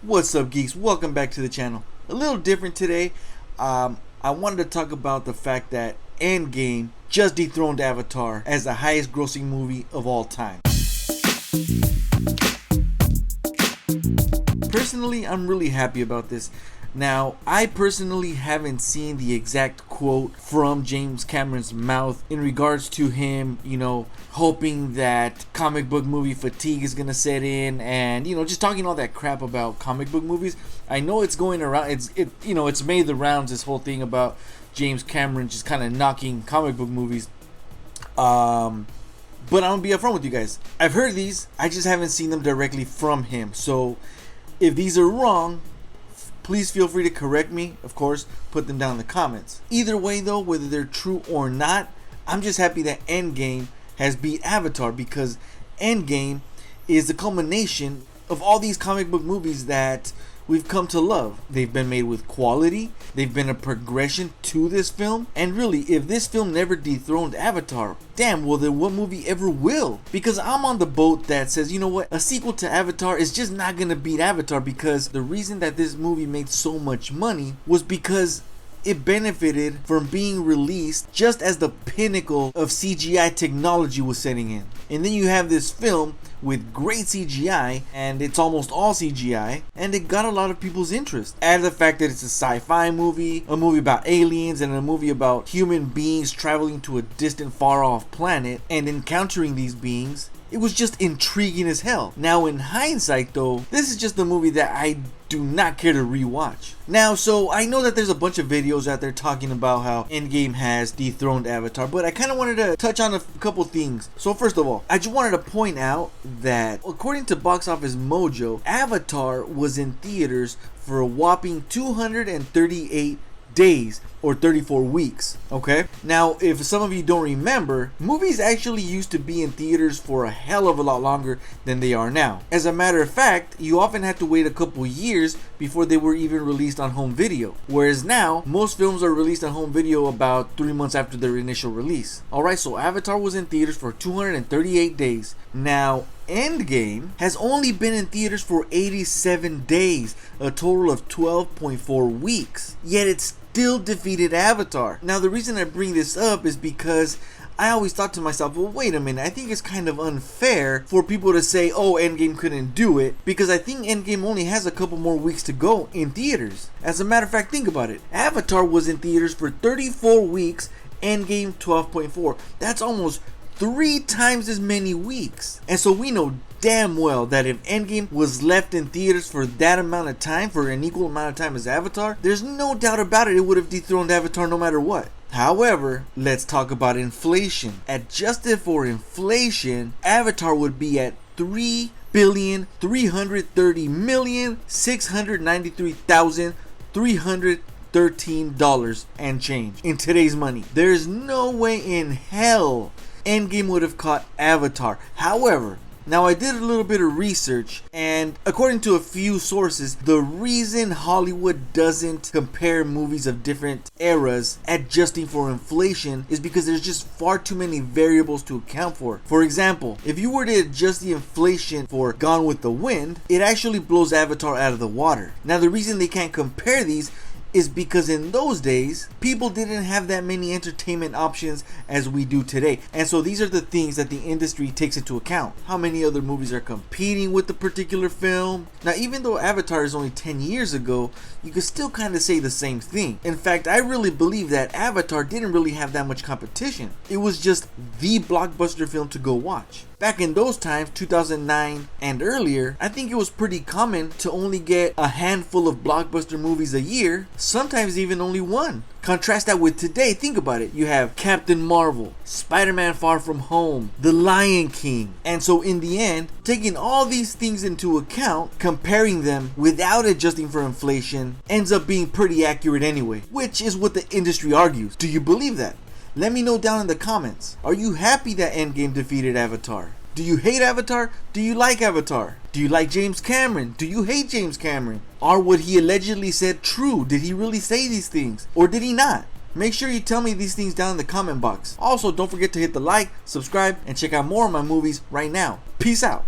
What's up, geeks? Welcome back to the channel. A little different today. I wanted to talk about the fact that Endgame just dethroned Avatar as the highest grossing movie of all time. Personally, I'm really happy about this. Now, I personally haven't seen the exact quote from James Cameron's mouth in regards to him, hoping that comic book movie fatigue is gonna set in, and just talking all that crap about comic book movies. I know it's going around. It's made the rounds. This whole thing about James Cameron just kind of knocking comic book movies. But I'm gonna be upfront with you guys. I've heard these. I just haven't seen them directly from him. So if these are wrong, please feel free to correct me. Of course, put them down in the comments. Either way though, whether they're true or not, I'm just happy that Endgame has beat Avatar, because Endgame is the culmination of all these comic book movies that we've come to love. They've been made with quality. They've been a progression to this film. And really, if this film never dethroned Avatar, damn, well then what movie ever will? Because I'm on the boat that says, you know what, a sequel to Avatar is just not gonna beat Avatar, because the reason that this movie made so much money was because it benefited from being released just as the pinnacle of CGI technology was setting in. And then you have this film with great CGI, and it's almost all CGI, and it got a lot of people's interest. Add the fact that it's a sci-fi movie, a movie about aliens, and a movie about human beings traveling to a distant, far-off planet and encountering these beings. It was just intriguing as hell. Now in hindsight though, this is just a movie that I do not care to rewatch. Now, so I know that there's a bunch of videos out there talking about how Endgame has dethroned Avatar, but I kind of wanted to touch on a couple things. So first of all, I just wanted to point out that according to Box Office Mojo, Avatar was in theaters for a whopping 238 days or 34 weeks. Okay, now if some of you don't remember, movies actually used to be in theaters for a hell of a lot longer than they are now. As a matter of fact, you often had to wait a couple years before they were even released on home video, whereas now most films are released on home video about 3 months after their initial release. Alright, so Avatar was in theaters for 238 days. Now Endgame has only been in theaters for 87 days, a total of 12.4 weeks, yet it's still defeated Avatar. Now the reason I bring this up is because I always thought to myself, well, wait a minute, I think it's kind of unfair for people to say, oh, Endgame couldn't do it, because I think Endgame only has a couple more weeks to go in theaters. As a matter of fact, think about it. Avatar was in theaters for 34 weeks, Endgame 12.4. That's almost 3 times as many weeks. And so we know damn well that if Endgame was left in theaters for that amount of time, for an equal amount of time as Avatar, there's no doubt about it, it would have dethroned Avatar no matter what. However, let's talk about inflation. Adjusted for inflation, Avatar would be at $3,330,693,313 and change in today's money. There's no way in hell Endgame would have caught Avatar. However, now I did a little bit of research, and according to a few sources, the reason Hollywood doesn't compare movies of different eras adjusting for inflation is because there's just far too many variables to account for. For example, if you were to adjust the inflation for Gone with the Wind, it actually blows Avatar out of the water. Now the reason they can't compare these is because in those days, people didn't have that many entertainment options as we do today. And so these are the things that the industry takes into account. How many other movies are competing with the particular film? Now, even though Avatar is only 10 years ago, you could still kind of say the same thing. In fact, I really believe that Avatar didn't really have that much competition. It was just the blockbuster film to go watch. Back in those times, 2009 and earlier, I think it was pretty common to only get a handful of blockbuster movies a year, sometimes even only one. Contrast that with today. Think about it. You have Captain Marvel, Spider-Man Far From Home, The Lion King. And so in the end, taking all these things into account, comparing them without adjusting for inflation ends up being pretty accurate anyway, which is what the industry argues. Do you believe that? Let me know down in the comments. Are you happy that Endgame defeated Avatar? Do you hate Avatar? Do you like Avatar? Do you like James Cameron? Do you hate James Cameron? Are what he allegedly said true? Did he really say these things? Or did he not? Make sure you tell me these things down in the comment box. Also, don't forget to hit the like, subscribe, and check out more of my movies right now. Peace out.